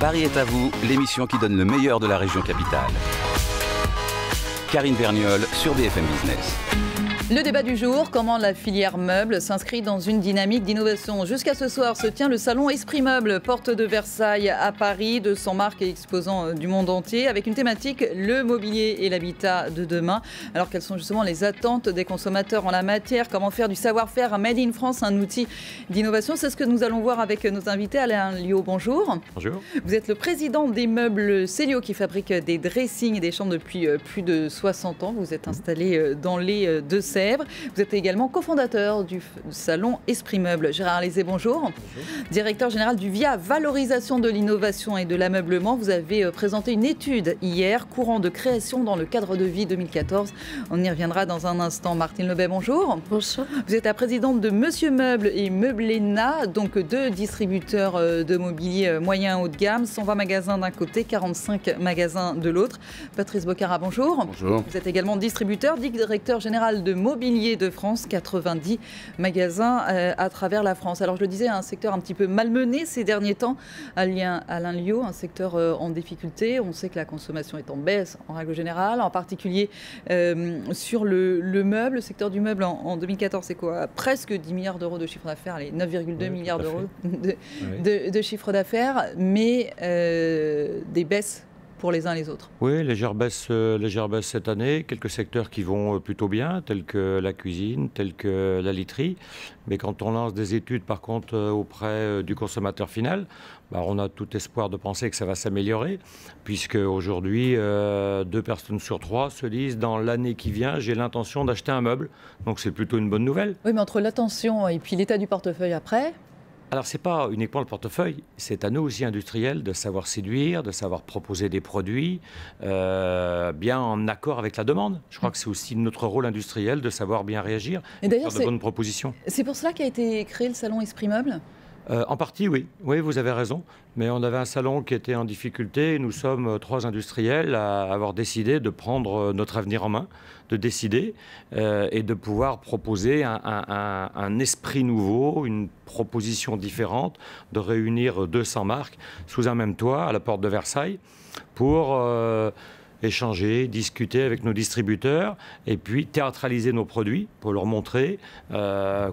Paris est à vous, l'émission qui donne le meilleur de la région capitale. Karine Vergnol sur BFM Business. Le débat du jour, comment la filière meuble s'inscrit dans une dynamique d'innovation. Jusqu'à ce soir se tient le salon Esprit Meuble, porte de Versailles à Paris, 200 marques et exposants du monde entier, avec une thématique, le mobilier et l'habitat de demain. Alors quelles sont justement les attentes des consommateurs en la matière? Comment faire du savoir-faire un Made in France, un outil d'innovation? C'est ce que nous allons voir avec nos invités. Alain Liot, bonjour. Bonjour. Vous êtes le président des meubles Célio qui fabrique des dressings et des chambres depuis plus de 60 ans. Vous êtes installé dans les Deux-Sèvres. Vous êtes également cofondateur du salon Esprit Meuble. Gérard Lézé, bonjour. Bonjour. Directeur général du VIA, valorisation de l'innovation et de l'ameublement. Vous avez présenté une étude hier, courant de création dans le cadre de vie 2014. On y reviendra dans un instant. Martine Lebet, bonjour. Bonjour. Vous êtes la présidente de Monsieur Meuble et Meublena, donc deux distributeurs de mobilier moyen haut de gamme, 120 magasins d'un côté, 45 magasins de l'autre. Patrice Bocara, bonjour. Bonjour. Vous êtes également distributeur, directeur général de Mobilier de France, 90 magasins à travers la France. Alors je le disais, un secteur un petit peu malmené ces derniers temps. Alain Liot, un secteur en difficulté. On sait que la consommation est en baisse en règle générale, en particulier sur le meuble. Le secteur du meuble en 2014, c'est quoi? Presque 10 milliards d'euros de chiffre d'affaires, les 9,2 milliards d'euros de chiffre d'affaires, mais des baisses pour les uns et les autres. Oui, légère baisse cette année. Quelques secteurs qui vont plutôt bien, tels que la cuisine, tels que la literie. Mais quand on lance des études, par contre, auprès du consommateur final, on a tout espoir de penser que ça va s'améliorer, puisque aujourd'hui, 2 personnes sur 3 se disent dans l'année qui vient, j'ai l'intention d'acheter un meuble. Donc c'est plutôt une bonne nouvelle. Oui, mais entre l'attention et puis l'état du portefeuille après... Alors, ce n'est pas uniquement le portefeuille, c'est à nous aussi industriels de savoir séduire, de savoir proposer des produits bien en accord avec la demande. Je crois que c'est aussi notre rôle industriel de savoir bien réagir et faire de bonnes propositions. C'est pour cela qu'a été créé le salon Esprit Meuble ? En partie, oui. Oui, vous avez raison. Mais on avait un salon qui était en difficulté et nous sommes 3 industriels à avoir décidé de prendre notre avenir en main, de décider et de pouvoir proposer un esprit nouveau, une proposition différente, de réunir 200 marques sous un même toit à la porte de Versailles pour échanger, discuter avec nos distributeurs et puis théâtraliser nos produits pour leur montrer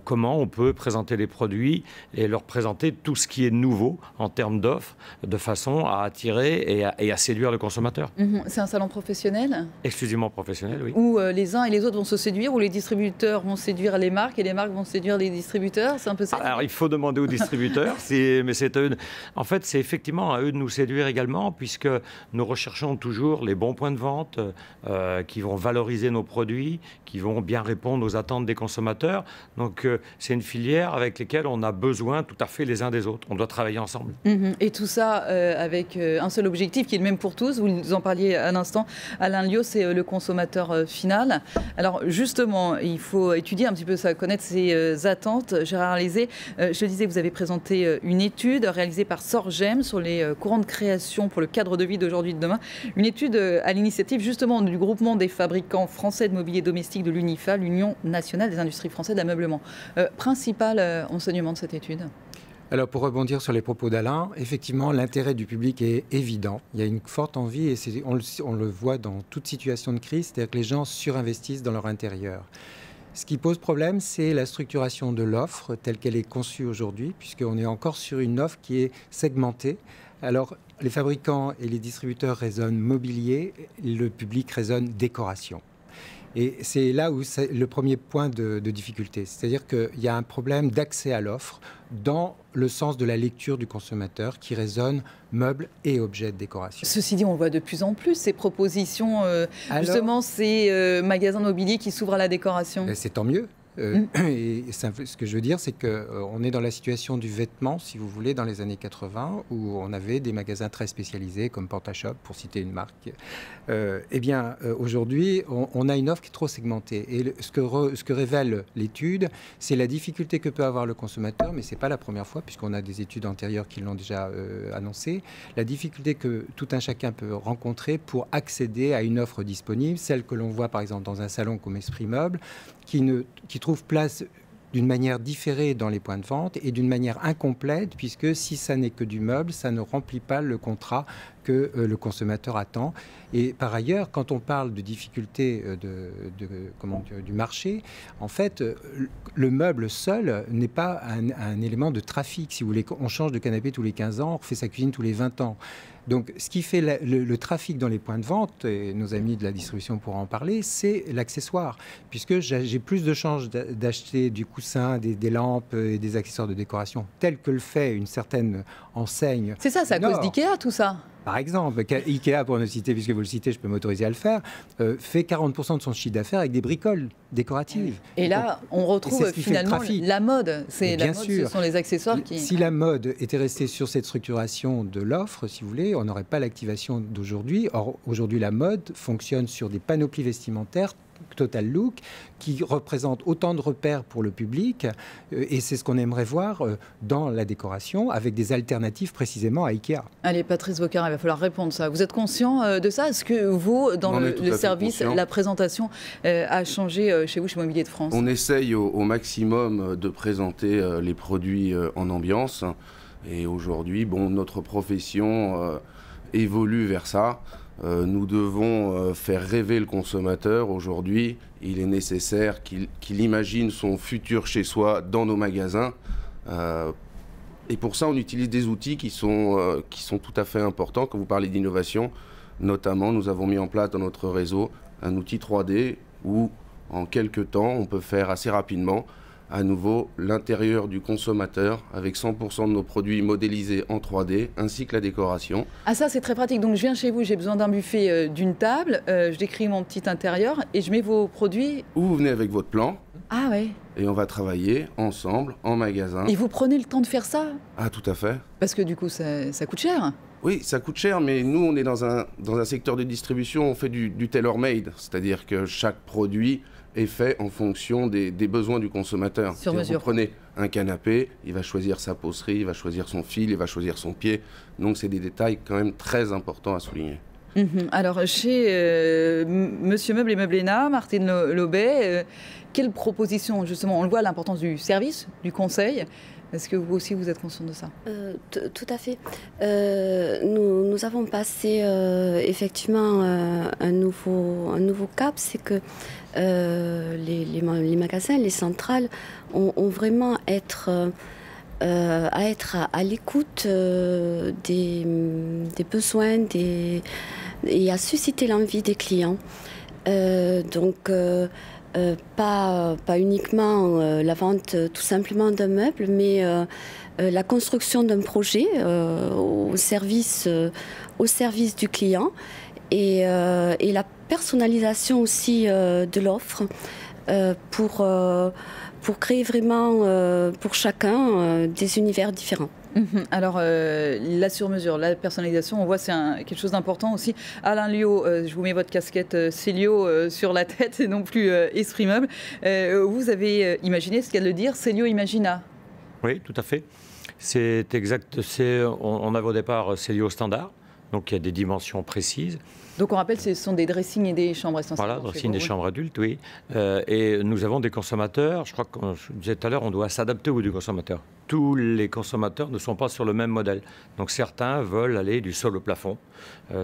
comment on peut présenter les produits et leur présenter tout ce qui est nouveau en termes d'offres de façon à attirer et à séduire le consommateur. C'est un salon professionnel ? Exclusivement professionnel, oui. Où les uns et les autres vont se séduire, où les distributeurs vont séduire les marques et les marques vont séduire les distributeurs, c'est un peu ça ? Alors il faut demander aux distributeurs, mais c'est à eux. En fait, c'est effectivement à eux de nous séduire également, puisque nous recherchons toujours les bons points de vente qui vont valoriser nos produits, qui vont bien répondre aux attentes des consommateurs. Donc c'est une filière avec laquelle on a besoin tout à fait les uns des autres. On doit travailler ensemble. Et tout ça avec un seul objectif qui est le même pour tous. Vous en parliez à l'instant, Alain Liot, c'est le consommateur final. Alors justement, il faut étudier un petit peu ça, connaître ses attentes. Gérard Lézé, je disais que vous avez présenté une étude réalisée par Sorgem sur les courants de création pour le cadre de vie d'aujourd'hui et de demain. Une étude à l'initiative justement du groupement des fabricants français de mobilier domestique de l'UNIFA, l'Union nationale des industries françaises d'ameublement. Principal enseignement de cette étude ? Alors pour rebondir sur les propos d'Alain, effectivement l'intérêt du public est évident. Il y a une forte envie et on le voit dans toute situation de crise, c'est-à-dire que les gens surinvestissent dans leur intérieur. Ce qui pose problème, c'est la structuration de l'offre telle qu'elle est conçue aujourd'hui, puisqu'on est encore sur une offre qui est segmentée. Alors, les fabricants et les distributeurs raisonnent mobilier, le public raisonne décoration. Et c'est là où c'est le premier point de difficulté. C'est-à-dire qu'il y a un problème d'accès à l'offre dans le sens de la lecture du consommateur qui raisonne meubles et objets de décoration. Ceci dit, on voit de plus en plus ces propositions, justement ces magasins de mobilier qui s'ouvrent à la décoration. C'est tant mieux. Et ce que je veux dire, c'est qu'on est dans la situation du vêtement, si vous voulez, dans les années 80, où on avait des magasins très spécialisés, comme Pantashop, pour citer une marque. Aujourd'hui, on a une offre qui est trop segmentée. Et ce que révèle l'étude, c'est la difficulté que peut avoir le consommateur, mais ce n'est pas la première fois, puisqu'on a des études antérieures qui l'ont déjà annoncé, la difficulté que tout un chacun peut rencontrer pour accéder à une offre disponible, celle que l'on voit par exemple dans un salon comme Esprit Meuble, qui trouve place d'une manière différée dans les points de vente et d'une manière incomplète, puisque si ça n'est que du meuble, ça ne remplit pas le contrat que le consommateur attend. Et par ailleurs, quand on parle de difficultés du marché, en fait, le meuble seul n'est pas un élément de trafic. Si vous voulez, on change de canapé tous les 15 ans, on refait sa cuisine tous les 20 ans. Donc, ce qui fait le trafic dans les points de vente, et nos amis de la distribution pourront en parler, c'est l'accessoire. Puisque j'ai plus de chances d'acheter du coussin, des lampes et des accessoires de décoration, tel que le fait une certaine enseigne. C'est ça, c'est à cause d'IKEA, tout ça. Par exemple, IKEA, pour ne citer, puisque vous le citez, je peux m'autoriser à le faire, fait 40% de son chiffre d'affaires avec des bricoles décoratives. Et là, on retrouve finalement la mode. C'est la mode, ce sont les accessoires qui... Si la mode était restée sur cette structuration de l'offre, si vous voulez, on n'aurait pas l'activation d'aujourd'hui. Or, aujourd'hui, la mode fonctionne sur des panoplies vestimentaires Total Look, qui représente autant de repères pour le public, et c'est ce qu'on aimerait voir dans la décoration, avec des alternatives précisément à IKEA. Allez, Patrice Vauquer, il va falloir répondre ça. Vous êtes conscient de ça? Est-ce que vous, dans le service, la présentation a changé chez vous, chez Mobilier de France? On essaye au maximum de présenter les produits en ambiance, et aujourd'hui, notre profession évolue vers ça. Nous devons faire rêver le consommateur. Aujourd'hui, il est nécessaire qu'il imagine son futur chez soi dans nos magasins. Et pour ça, on utilise des outils qui sont tout à fait importants. Quand vous parlez d'innovation, notamment, nous avons mis en place dans notre réseau un outil 3D où, en quelques temps, on peut faire assez rapidement à nouveau l'intérieur du consommateur avec 100% de nos produits modélisés en 3D ainsi que la décoration. Ah, ça c'est très pratique. Donc je viens chez vous, j'ai besoin d'un buffet, d'une table, je décris mon petit intérieur et je mets vos produits. Ou vous venez avec votre plan. Ah ouais. Et on va travailler ensemble en magasin. Et vous prenez le temps de faire ça? Ah, tout à fait. Parce que du coup ça coûte cher. Oui, ça coûte cher, mais nous on est dans un secteur de distribution, on fait du tailor-made, c'est-à-dire que chaque produit est fait en fonction des besoins du consommateur. Sur mesure. Vous prenez un canapé, il va choisir sa poterie, il va choisir son fil, il va choisir son pied. Donc c'est des détails quand même très importants à souligner. Alors chez Monsieur Meuble et Meublena, Martine Lobet, quelle proposition justement? On le voit, l'importance du service, du conseil. Est-ce que vous aussi vous êtes conscient de ça? Tout à fait. Nous avons passé effectivement un nouveau cap, c'est que les magasins, les centrales ont vraiment à être à l'écoute des besoins et à susciter l'envie des clients. Pas uniquement la vente tout simplement d'un meuble, mais la construction d'un projet au service du client et la personnalisation aussi de l'offre pour créer vraiment pour chacun des univers différents. Alors, la sur-mesure, la personnalisation, on voit c'est quelque chose d'important aussi. Alain Liot, je vous mets votre casquette Célio sur la tête et non plus Esprit Meuble. Vous avez imaginé ce qu'elle veut dire, Célio Imagina. Oui, tout à fait. C'est exact. On avait au départ Célio standard, donc il y a des dimensions précises. Donc on rappelle, ce sont des dressings et des chambres essentiellement. Voilà, dressings et chambres adultes, oui. Et nous avons des consommateurs, je crois que je disais tout à l'heure, on doit s'adapter au goût du consommateur. Tous les consommateurs ne sont pas sur le même modèle. Donc certains veulent aller du sol au plafond,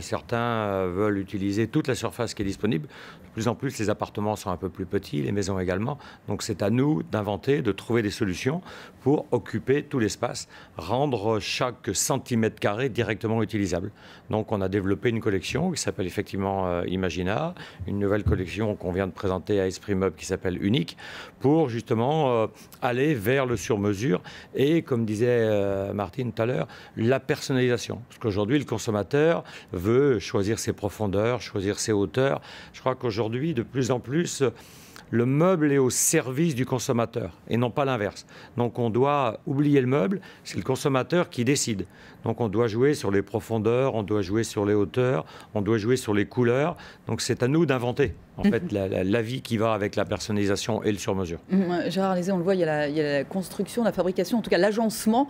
certains veulent utiliser toute la surface qui est disponible. De plus en plus, les appartements sont un peu plus petits, les maisons également. Donc c'est à nous d'inventer, de trouver des solutions pour occuper tout l'espace, rendre chaque centimètre carré directement utilisable. Donc on a développé une collection qui s'appelle effectivement Imagina, une nouvelle collection qu'on vient de présenter à Esprit Meuble qui s'appelle Unique, pour justement aller vers le sur-mesure et, comme disait Martine tout à l'heure, la personnalisation. Parce qu'aujourd'hui, le consommateur veut choisir ses profondeurs, choisir ses hauteurs. Je crois qu'aujourd'hui, de plus en plus, le meuble est au service du consommateur et non pas l'inverse. Donc on doit oublier le meuble, c'est le consommateur qui décide. Donc on doit jouer sur les profondeurs, on doit jouer sur les hauteurs, on doit jouer sur les couleurs. Donc c'est à nous d'inventer En fait, la vie qui va avec la personnalisation et le sur-mesure. Gérard Lézé, on le voit, il y a la construction, la fabrication, en tout cas l'agencement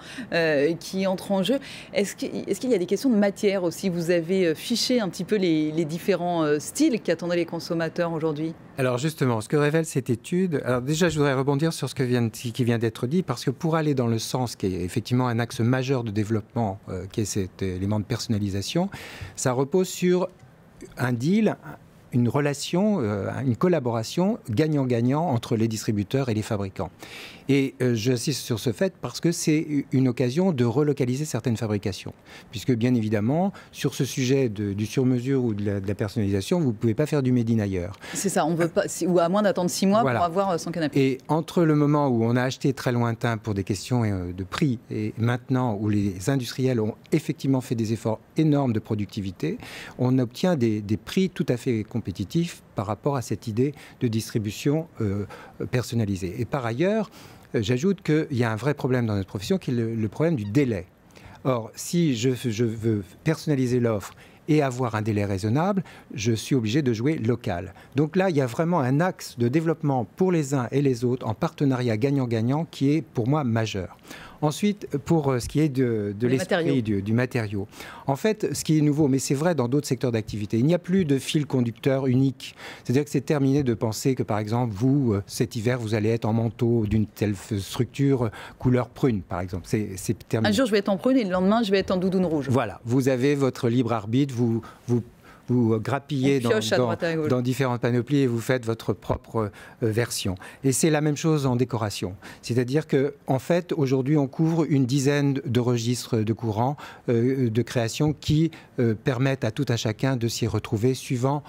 qui entre en jeu. Est-ce qu'il y a des questions de matière aussi? Vous avez fiché un petit peu les différents styles qu'attendaient les consommateurs aujourd'hui? Alors justement, ce que révèle cette étude, alors déjà je voudrais rebondir sur ce qui vient d'être dit, parce que pour aller dans le sens qui est effectivement un axe majeur de développement, qui est cet élément de personnalisation, ça repose sur un deal, une relation, une collaboration gagnant-gagnant entre les distributeurs et les fabricants. Et j'insiste sur ce fait parce que c'est une occasion de relocaliser certaines fabrications. Puisque bien évidemment, sur ce sujet du sur-mesure ou de la personnalisation, vous ne pouvez pas faire du made in ailleurs. C'est ça, on veut pas, ou à moins d'attendre 6 mois pour avoir son canapé. Et entre le moment où on a acheté très lointain pour des questions de prix et maintenant où les industriels ont effectivement fait des efforts énormes de productivité, on obtient des prix tout à fait compétitifs par rapport à cette idée de distribution personnalisée. Et par ailleurs, j'ajoute qu'il y a un vrai problème dans notre profession qui est le problème du délai. Or, si je veux personnaliser l'offre et avoir un délai raisonnable, je suis obligé de jouer local. Donc là, il y a vraiment un axe de développement pour les uns et les autres en partenariat gagnant-gagnant qui est pour moi majeur. Ensuite, pour ce qui est de l'esprit du matériau. En fait, ce qui est nouveau, mais c'est vrai dans d'autres secteurs d'activité, il n'y a plus de fil conducteur unique. C'est-à-dire que c'est terminé de penser que, par exemple, vous, cet hiver, vous allez être en manteau d'une telle structure couleur prune, par exemple. C'est terminé. Un jour, je vais être en prune et le lendemain, je vais être en doudoune rouge. Voilà. Vous avez votre libre arbitre, vous grappillez dans différentes panoplies et vous faites votre propre version. Et c'est la même chose en décoration. C'est-à-dire qu'en fait, aujourd'hui, on couvre une dizaine de registres de courants de création qui permettent à tout un chacun de s'y retrouver suivant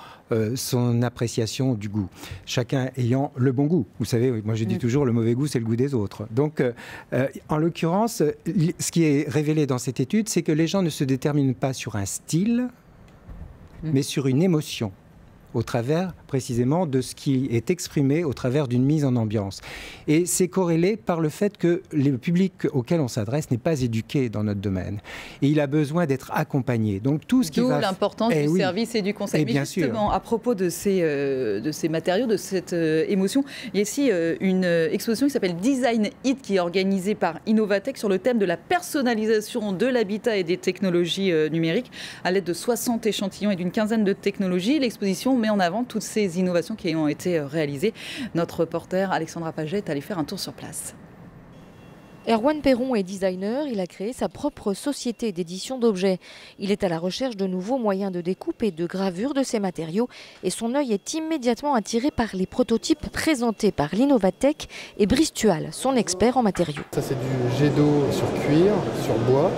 son appréciation du goût. Chacun ayant le bon goût. Vous savez, moi je dis toujours, le mauvais goût, c'est le goût des autres. Donc, en l'occurrence, ce qui est révélé dans cette étude, c'est que les gens ne se déterminent pas sur un style, mais sur une émotion, au travers précisément de ce qui est exprimé au travers d'une mise en ambiance. Et c'est corrélé par le fait que le public auquel on s'adresse n'est pas éduqué dans notre domaine. Et il a besoin d'être accompagné. Donc tout ce qui va... D'où l'importance du service et du conseil. Mais justement, à propos de ces matériaux, de cette émotion, il y a ici une exposition qui s'appelle Design It, qui est organisée par Innovatech sur le thème de la personnalisation de l'habitat et des technologies numériques à l'aide de 60 échantillons et d'une quinzaine de technologies. L'exposition met en avant toutes ces innovations qui ont été réalisées. Notre reporter Alexandra Paget est allée faire un tour sur place. Erwan Perron est designer, il a créé sa propre société d'édition d'objets. Il est à la recherche de nouveaux moyens de découpe et de gravure de ces matériaux et son œil est immédiatement attiré par les prototypes présentés par l'Innovatech et Brice Tual, son expert en matériaux. Ça c'est du jet d'eau sur cuir, sur bois.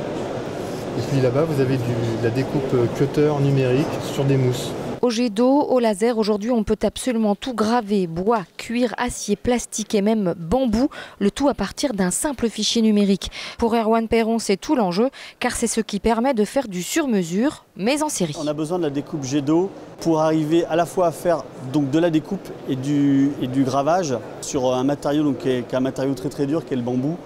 Et puis là-bas vous avez de la découpe cutter numérique sur des mousses. Au jet d'eau, au laser, aujourd'hui on peut absolument tout graver, bois, cuir, acier, plastique et même bambou, le tout à partir d'un simple fichier numérique. Pour Erwan Perron, c'est tout l'enjeu, car c'est ce qui permet de faire du sur-mesure, mais en série. On a besoin de la découpe jet d'eau pour arriver à la fois à faire donc, de la découpe et du gravage sur un matériau qui est un matériau très très dur, qui est le bambou,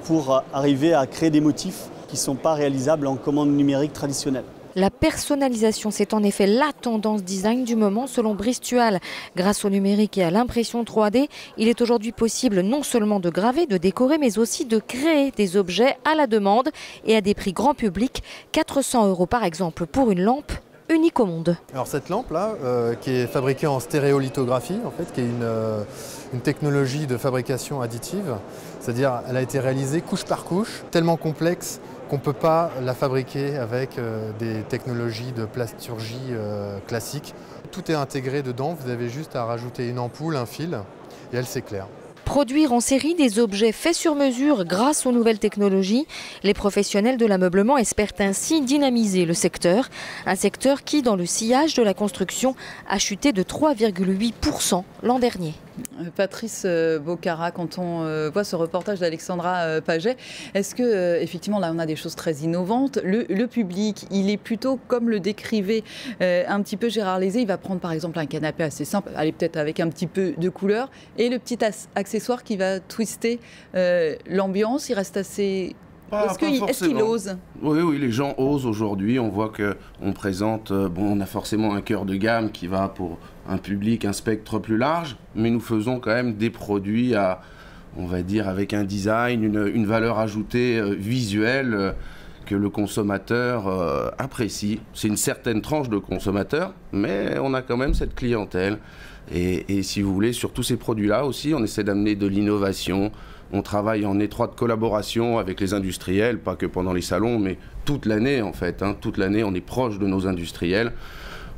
pour arriver à créer des motifs qui ne sont pas réalisables en commande numérique traditionnelle. La personnalisation, c'est en effet la tendance design du moment selon Brice Tual. Grâce au numérique et à l'impression 3D, il est aujourd'hui possible non seulement de graver, de décorer, mais aussi de créer des objets à la demande et à des prix grand public. 400 € par exemple pour une lampe unique au monde. Alors cette lampe là, qui est fabriquée en stéréolithographie, en fait, qui est une technologie de fabrication additive, c'est-à-dire elle a été réalisée couche par couche, tellement complexe qu'on ne peut pas la fabriquer avec des technologies de plasturgie classiques. Tout est intégré dedans, vous avez juste à rajouter une ampoule, un fil, et elle s'éclaire. Produire en série des objets faits sur mesure grâce aux nouvelles technologies, les professionnels de l'ameublement espèrent ainsi dynamiser le secteur. Un secteur qui, dans le sillage de la construction, a chuté de 3,8% l'an dernier. Patrice Bocara, quand on voit ce reportage d'Alexandra Paget, est-ce que effectivement là on a des choses très innovantes, le public il est plutôt comme le décrivait un petit peu Gérard Lézé, il va prendre par exemple un canapé assez simple, allez peut-être avec un petit peu de couleur et le petit accessoire qui va twister l'ambiance, il reste assez Est-ce qu'il ose? Oui, oui, les gens osent aujourd'hui. On voit qu'on présente, on a forcément un cœur de gamme qui va pour un public, un spectre plus large, mais nous faisons quand même des produits on va dire, avec un design, une valeur ajoutée visuelle que le consommateur apprécie. C'est une certaine tranche de consommateurs, mais on a quand même cette clientèle. Et si vous voulez, sur tous ces produits-là aussi, on essaie d'amener de l'innovation. On travaille en étroite collaboration avec les industriels, pas que pendant les salons, mais toute l'année en fait. Toute l'année, on est proche de nos industriels.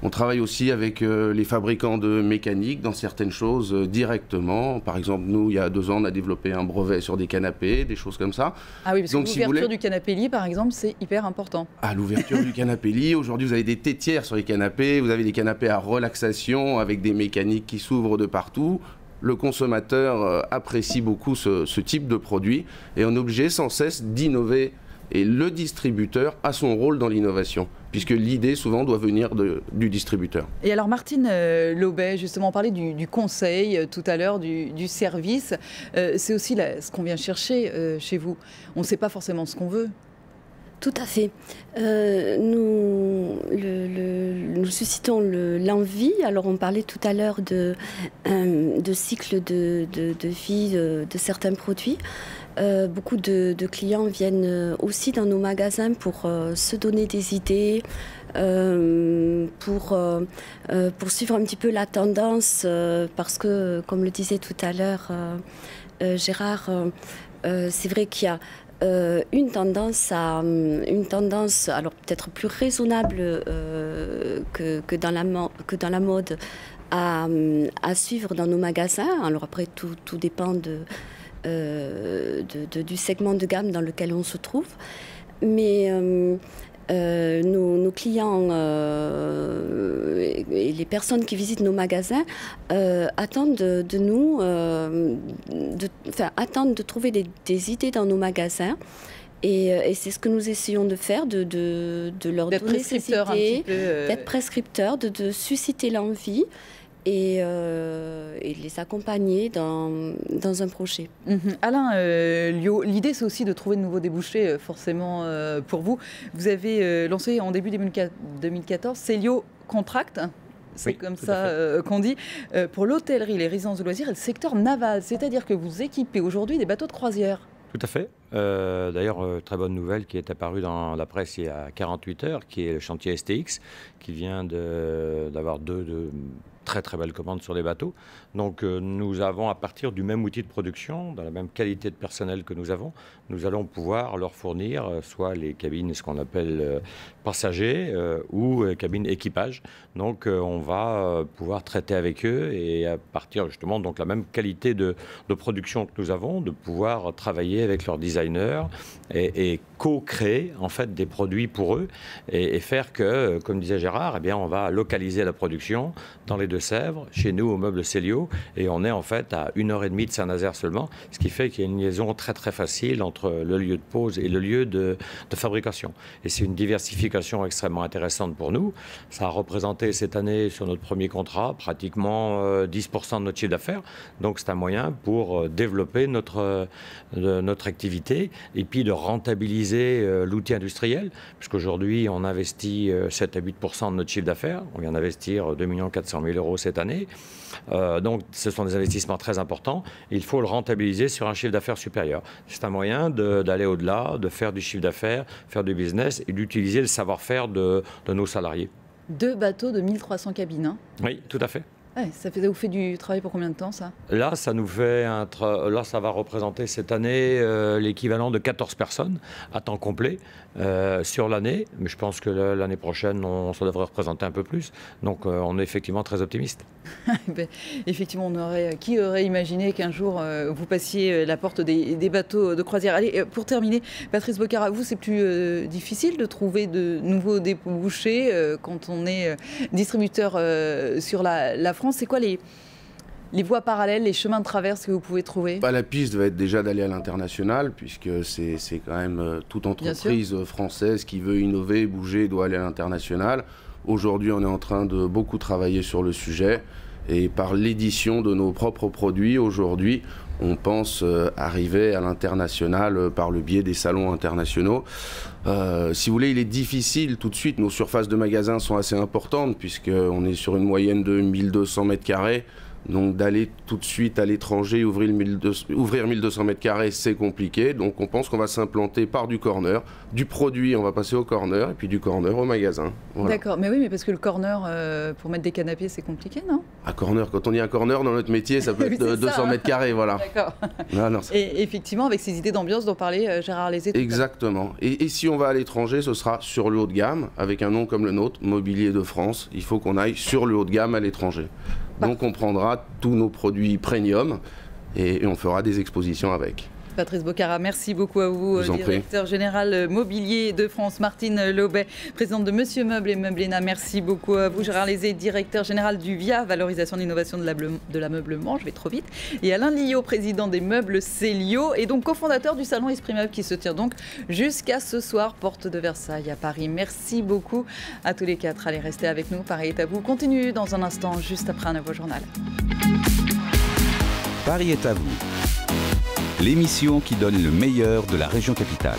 On travaille aussi avec les fabricants de mécanique dans certaines choses directement. Par exemple, nous, il y a 2 ans, on a développé un brevet sur des canapés, des choses comme ça. Ah oui, parce que l'ouverture du canapé lit, par exemple, c'est hyper important. Ah, l'ouverture du canapé lit. Aujourd'hui, vous avez des tétières sur les canapés, vous avez des canapés à relaxation avec des mécaniques qui s'ouvrent de partout. Le consommateur apprécie beaucoup ce type de produit et on est obligé sans cesse d'innover. Et le distributeur a son rôle dans l'innovation, puisque l'idée souvent doit venir du distributeur. Et alors Martine Laubet, justement, on parlait du conseil tout à l'heure, du service. C'est aussi ce qu'on vient chercher chez vous. On ne sait pas forcément ce qu'on veut. Tout à fait. Nous suscitons l'envie. Alors on parlait tout à l'heure de cycle de vie de certains produits. Beaucoup de clients viennent aussi dans nos magasins pour se donner des idées, pour suivre un petit peu la tendance, parce que, comme le disait tout à l'heure Gérard, c'est vrai qu'il y a une tendance, alors peut-être plus raisonnable que dans la mode, à suivre dans nos magasins. Alors après, tout dépend du segment de gamme dans lequel on se trouve. Mais nos clients et les personnes qui visitent nos magasins attendent de nous, attendent de trouver des idées dans nos magasins. Et c'est ce que nous essayons de faire, de leur donner ces idées, d'être prescripteurs, de susciter l'envie. Et les accompagner dans un projet. Alain Liot, l'idée c'est aussi de trouver de nouveaux débouchés forcément pour vous. Vous avez lancé en début 2014 Célio Contract. C'est comme ça qu'on dit, pour l'hôtellerie, les résidences de loisirs et le secteur naval. C'est-à-dire que vous équipez aujourd'hui des bateaux de croisière. Tout à fait. D'ailleurs, très bonne nouvelle qui est apparue dans la presse il y a 48 heures, qui est le chantier STX, qui vient d'avoir deux très très belles commandes sur les bateaux. Donc nous avons, à partir du même outil de production, dans la même qualité de personnel que nous avons, nous allons pouvoir leur fournir soit les cabines, ce qu'on appelle passagers, ou cabines équipage. Donc on va pouvoir traiter avec eux et à partir justement donc la même qualité de production que nous avons, de pouvoir travailler avec leurs designers et co-créer en fait des produits pour eux et faire que, comme disait Gérard, eh bien on va localiser la production dans les Deux-Sèvres, chez nous au meuble Célio, et on est en fait à 1h30 de Saint-Nazaire seulement, ce qui fait qu'il y a une liaison très très facile entre le lieu de pose et le lieu de fabrication. Et c'est une diversification extrêmement intéressante pour nous. Ça a représenté cette année sur notre premier contrat pratiquement 10% de notre chiffre d'affaires, donc c'est un moyen pour développer notre activité et puis de rentabiliser l'outil industriel, puisqu'aujourd'hui on investit 7 à 8% de notre chiffre d'affaires, on vient d'investir 2 400 000 € cette année, donc ce sont des investissements très importants, il faut le rentabiliser sur un chiffre d'affaires supérieur. C'est un moyen d'aller au-delà, de faire du chiffre d'affaires, faire du business et d'utiliser le savoir-faire de nos salariés. 2 bateaux de 1300 cabines. Hein. Oui, tout à fait. Ouais, ça vous fait du travail pour combien de temps, ça? Là, ça va représenter cette année l'équivalent de 14 personnes à temps complet sur l'année. Mais je pense que l'année prochaine, ça devrait représenter un peu plus. Donc, on est effectivement très optimiste. Effectivement, qui aurait imaginé qu'un jour, vous passiez la porte des bateaux de croisière? Allez, pour terminer, Patrice Boccara, vous, c'est plus difficile de trouver de nouveaux débouchés quand on est distributeur sur la France. C'est quoi les voies parallèles, les chemins de traverse que vous pouvez trouver? La piste va être déjà d'aller à l'international, puisque c'est quand même toute entreprise française qui veut innover, bouger, doit aller à l'international. Aujourd'hui, on est en train de beaucoup travailler sur le sujet. Et par l'édition de nos propres produits, aujourd'hui, on pense arriver à l'international par le biais des salons internationaux. Si vous voulez, il est difficile tout de suite. Nos surfaces de magasins sont assez importantes puisqu'on est sur une moyenne de 1200 mètres carrés. Donc d'aller tout de suite à l'étranger, ouvrir 1200 mètres carrés, c'est compliqué. Donc on pense qu'on va s'implanter par du corner. Du produit, on va passer au corner, et puis du corner au magasin. Voilà. D'accord, mais oui, mais parce que le corner, pour mettre des canapés, c'est compliqué, non? Un corner, quand on dit un corner dans notre métier, ça peut être oui, 200 mètres carrés, voilà. D'accord. Non, et effectivement, avec ces idées d'ambiance dont parlait Gérard Lézé. Exactement. Et si on va à l'étranger, ce sera sur le haut de gamme, avec un nom comme le nôtre, Mobilier de France. Il faut qu'on aille sur le haut de gamme à l'étranger. Donc on prendra tous nos produits premium et on fera des expositions avec. Patrice Bocara, merci beaucoup à vous, directeur général mobilier de France. Martine Laubet, présidente de Monsieur Meuble et Meublena, merci beaucoup à vous. Gérard Lézé, directeur général du VIA, valorisation et innovation de l'ameublement, je vais trop vite. Et Alain Liot, président des meubles Célio et donc cofondateur du salon Esprit Meuble qui se tient donc jusqu'à ce soir, porte de Versailles à Paris. Merci beaucoup à tous les quatre. Allez, restez avec nous, Paris est à vous. Continue dans un instant, juste après un nouveau journal. Paris est à vous. L'émission qui donne le meilleur de la région capitale.